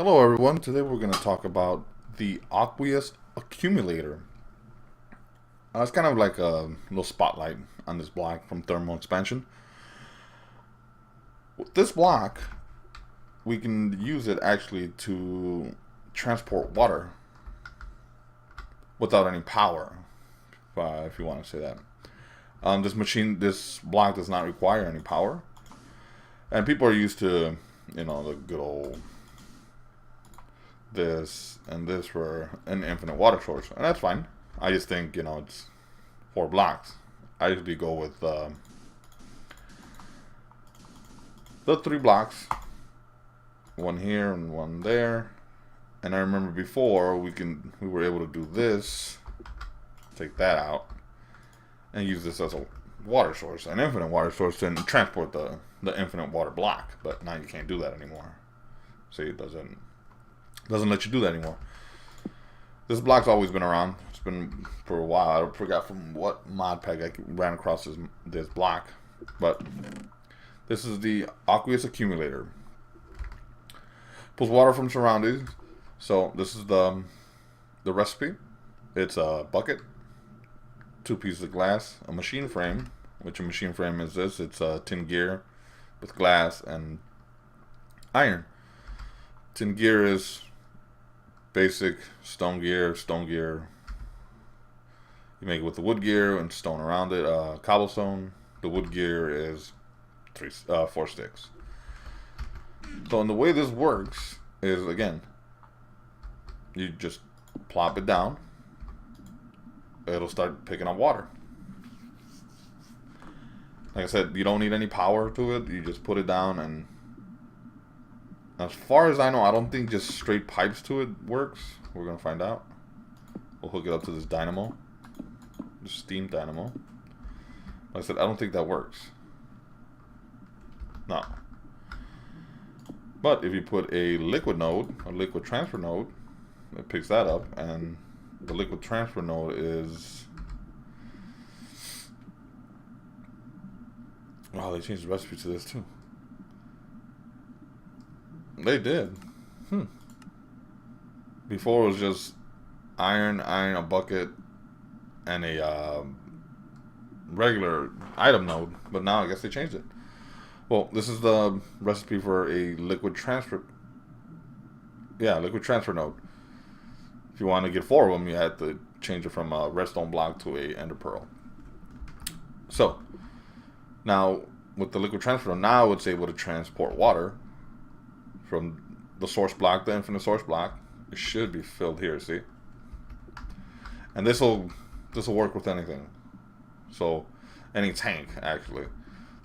Hello everyone, today we're going to talk about the Aqueous Accumulator. It's kind of like a little spotlight on this block from thermal expansion. With this block, we can use it actually to transport water without any power, if you want to say that. This block does not require any power. And people are used to, the good old this and this for an infinite water source, and that's fine. I just think it's 4 blocks. I usually go with the 3 blocks, one here and one there. And I remember before we were able to do this, take that out, and use this as a water source, an infinite water source, and transport the infinite water block. But now you can't do that anymore. See, it doesn't let you do that anymore. This block's always been around. It's been for a while. I forgot from what mod pack I ran across this block. But this is the Aqueous Accumulator. Pulls water from surroundings. So this is the recipe. It's a bucket, 2 pieces of glass, a machine frame, which a machine frame is this. It's a tin gear with glass and iron. Tin gear is basic stone gear. You make it with the wood gear and stone around it. Cobblestone. The wood gear is 4 sticks. So, and the way this works is, again, you just plop it down. It'll start picking up water. Like I said, you don't need any power to it. You just put it down, and as far as I know, I don't think just straight pipes to it works. We're going to find out. We'll hook it up to this dynamo. This steam dynamo. Like I said, I don't think that works. No. But if you put a liquid node, a liquid transfer node, it picks that up. And the liquid transfer node is... Wow, they changed the recipe to this too. They did. Before it was just iron, a bucket, and a regular item node. But now I guess they changed it. Well, this is the recipe for a liquid transfer. Yeah, liquid transfer node. If you want to get 4 of them, you had to change it from a redstone block to a ender pearl. So now with the liquid transfer node, now it's able to transport water from the source block, the infinite source block. It should be filled here, see? And this will work with anything. So any tank, actually.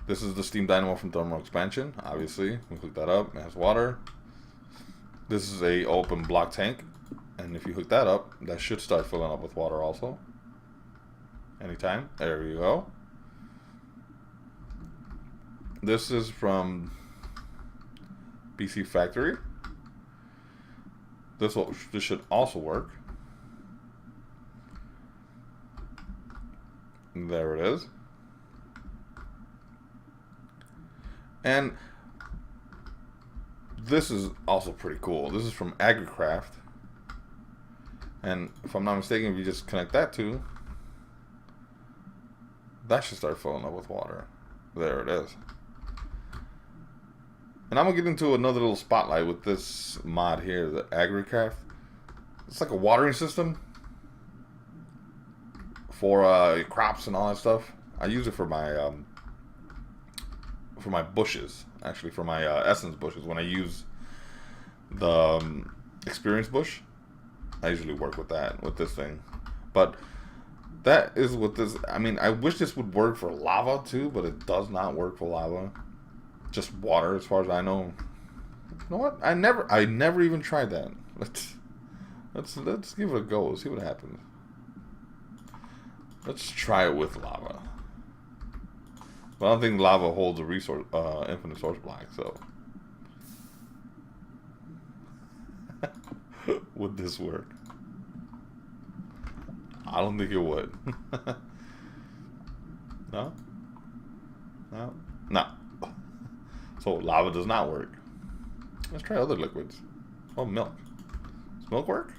This is the steam dynamo from thermal expansion. Obviously, we hook that up. It has water. This is a open block tank, and if you hook that up, that should start filling up with water also. Anytime. There you go. This is from BC Factory. This should also work. There it is. And this is also pretty cool. This is from Agricraft. And if I'm not mistaken, if you just connect that to, that should start filling up with water. There it is. And I'm going to get into another little spotlight with this mod here, the Agricraft. It's like a watering system for crops and all that stuff. I use it for my bushes, actually, for my essence bushes. When I use the experience bush, I usually work with this thing. But that is what this, I mean, I wish this would work for lava too, but it does not work for lava. Just water, as far as I know. You know what? I never even tried that. Let's give it a go. See what happens. Let's try it with lava. But I don't think lava holds a resource, infinite source block. So, would this work? I don't think it would. No. No. So lava does not work. Let's try other liquids. Oh, milk. Does milk work?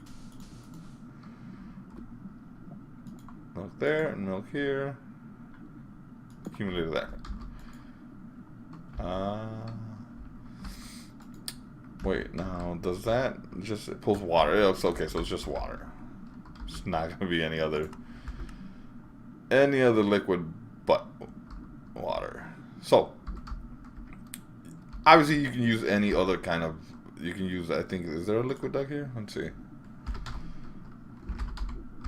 Milk there and milk here. Accumulator there. Wait, now does that just, it pulls water? It's okay, so it's just water. It's not gonna be any other liquid but water. So obviously you can use any other kind of, you can use, I think, is there a liquid duck here? Let's see.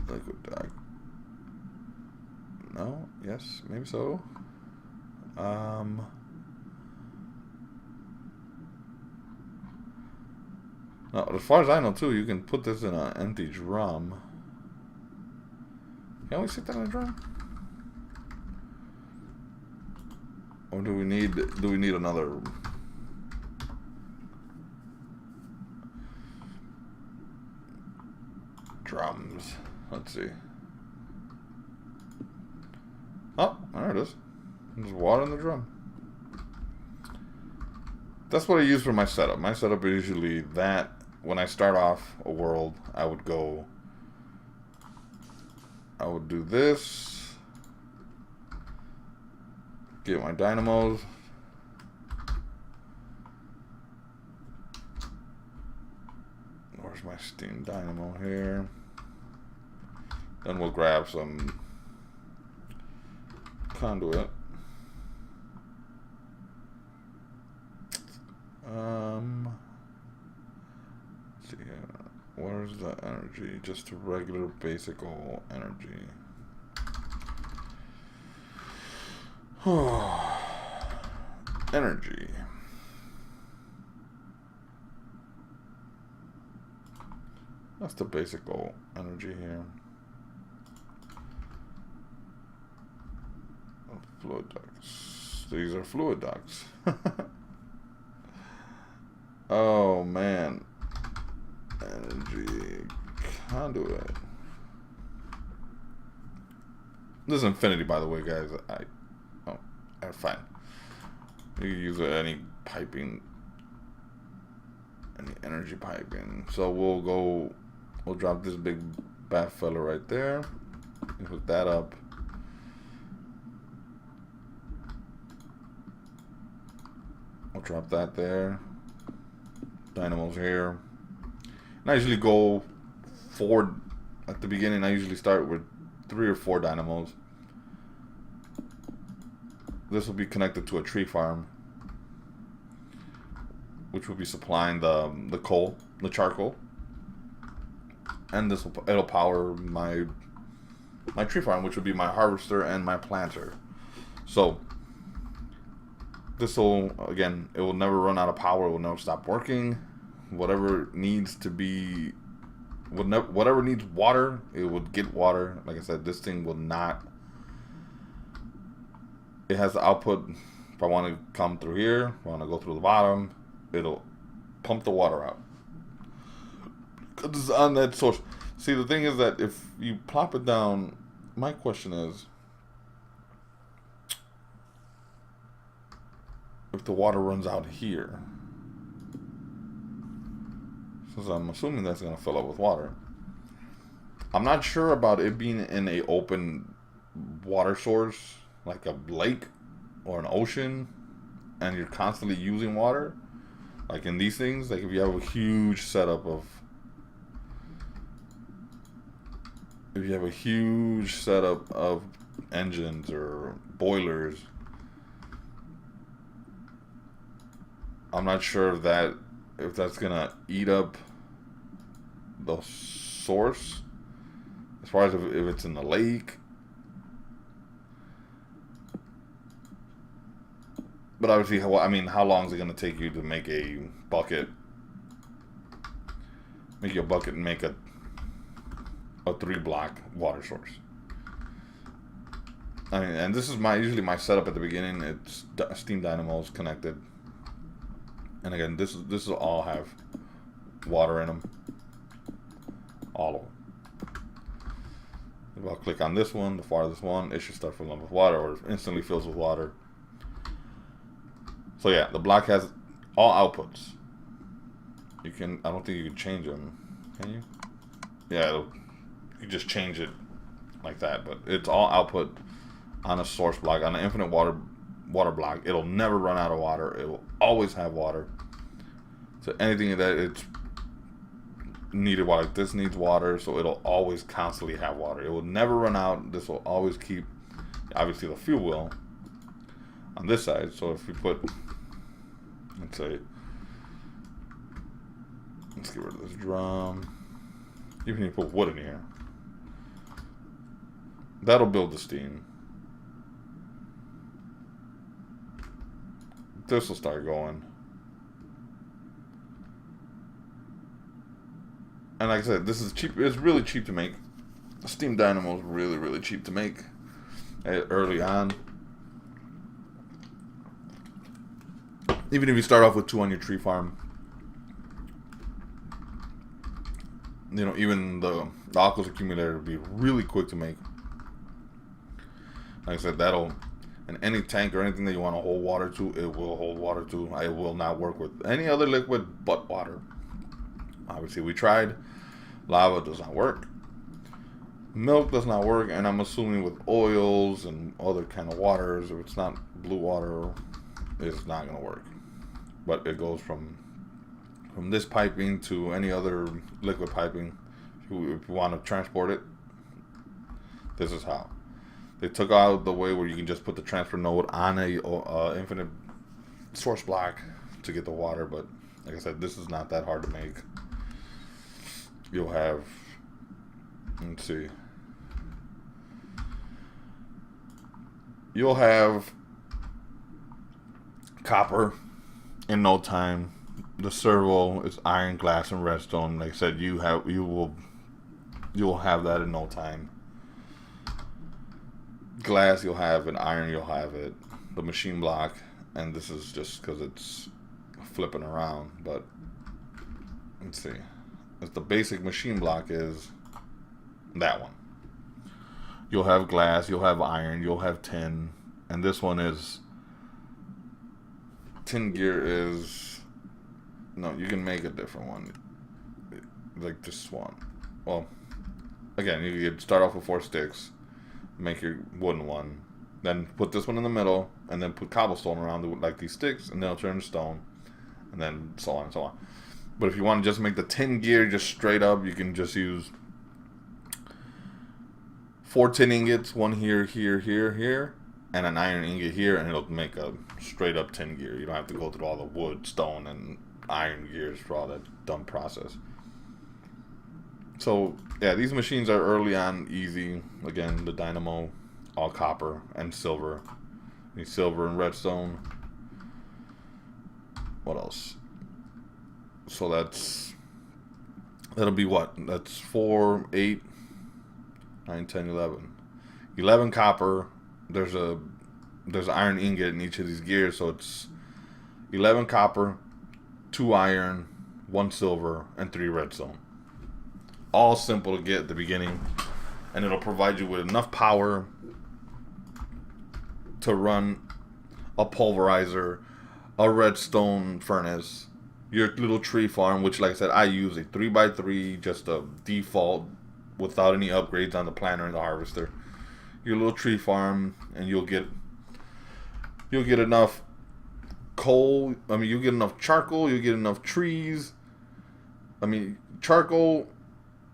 Liquid duck. No? Yes? Maybe so. No, as far as I know too, you can put this in an empty drum. Can we stick that in a drum? Or do we need another drums? Let's see. Oh, there it is. There's water in the drum. That's what I use for my setup. My setup is usually that. When I start off a world, I would do this. Get my dynamos. Where's my steam dynamo here? Then we'll grab some conduit. Let's see here. Where's the energy? Just regular basic old energy. Energy. That's the basic old energy here. Fluid ducts. These are fluid ducts. Oh man. Energy conduit. This is infinity, by the way, guys. Fine. You can use any piping, any energy piping. So we'll drop this big bad fella right there. And hook that up. We'll drop that there. Dynamos here. And I usually go 4 at the beginning. I usually start with 3 or 4 dynamos. This will be connected to a tree farm, which will be supplying the coal, the charcoal, and it'll power my tree farm, which will be my harvester and my planter. So this will, again, it will never run out of power. It will never stop working. Whatever needs to be, whatever needs water, it would get water. Like I said, this thing will not. It has the output. If I want to come through here, if I want to go through the bottom, it'll pump the water out. Because it's on that source. See, the thing is that if you plop it down, my question is, if the water runs out here, since I'm assuming that's going to fill up with water, I'm not sure about it being in a open water source, like a lake or an ocean, and you're constantly using water, like in these things. Like if you have a huge setup of, engines or boilers, I'm not sure if that's gonna eat up the source, as far as if it's in the lake. But obviously, how long is it gonna take you to make a bucket? Make your bucket and make a 3-block water source. And this is usually my setup at the beginning. It's steam dynamos connected. And again, this will all have water in them. All of them. If I'll click on this one, the farthest one, it should start filling up with water, or instantly fills with water. So yeah, the block has all outputs. You can, I don't think you can change them. Can you? Yeah, you just change it like that, but it's all output on a source block, on an infinite water block. It'll never run out of water. It will always have water. So anything that it's needed water, like this needs water, so it'll always constantly have water. It will never run out. This will always keep, obviously the fuel will on this side. So if you put, let's say, let's get rid of this drum. Even if you put wood in here, that'll build the steam. This will start going. And like I said, this is cheap. It's really cheap to make. The steam dynamo is really, really cheap to make early on. Even if you start off with 2 on your tree farm, you know, even the Aqueous accumulator would be really quick to make. Like I said, that'll, and any tank or anything that you want to hold water to, it will hold water to. It will not work with any other liquid but water. Obviously, we tried. Lava does not work. Milk does not work, and I'm assuming with oils and other kind of waters, if it's not blue water, it's not going to work. But it goes from this piping to any other liquid piping. If you want to transport it, this is how. They took out the way where you can just put the transfer node on a infinite source block to get the water, but like I said, this is not that hard to make. You'll have, let's see, you'll have copper in no time. The servo is iron, glass, and redstone. Like I said, you will have that in no time. Glass, you'll have it. Iron, you'll have it. The machine block, and this is just because it's flipping around. But let's see. The basic machine block is that one. You'll have glass, you'll have iron, you'll have tin, and this one is tin gear is, no, you can make a different one like this one. Well, again, you could start off with 4 sticks, make your wooden one, then put this one in the middle, and then put cobblestone around it like these sticks, and then it'll turn to stone, and then so on and so on. But if you want to just make the tin gear just straight up, you can just use 4 tin ingots, one here, here, here, here, and an iron ingot here, and it'll make a straight up tin gear. You don't have to go through all the wood, stone, and iron gears for all that dumb process. So, yeah, these machines are early on easy. Again, the dynamo, all copper and silver. You need silver and redstone. What else? So that'll be what? That's 4, 8, 9, 10, 11. 11 copper. There's an iron ingot in each of these gears, so it's 11 copper, 2 iron, 1 silver, and 3 redstone. All simple to get at the beginning, and it'll provide you with enough power to run a pulverizer, a redstone furnace, your little tree farm, which, like I said, I use a 3x3, just a default, without any upgrades on the planter and the harvester. Your little tree farm, and you'll get enough coal. I mean, you'll get enough charcoal. You'll get enough trees. I mean, charcoal,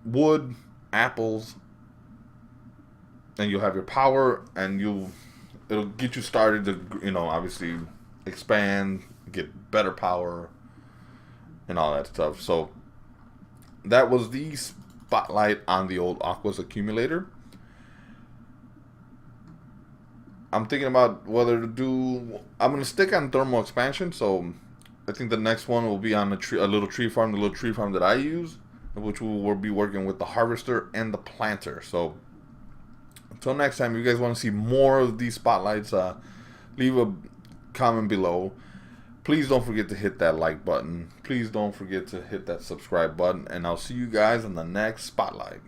wood, apples, and you'll have your power, and it'll get you started to, you know, obviously expand, get better power, and all that stuff. So that was the spotlight on the old Aqueous accumulator. I'm thinking about whether to do. I'm gonna stick on thermal expansion. So I think the next one will be on a little tree farm, the little tree farm that I use, which will be working with the harvester and the planter. So until next time, if you guys want to see more of these spotlights, leave a comment below. Please don't forget to hit that like button. Please don't forget to hit that subscribe button. And I'll see you guys in the next spotlight.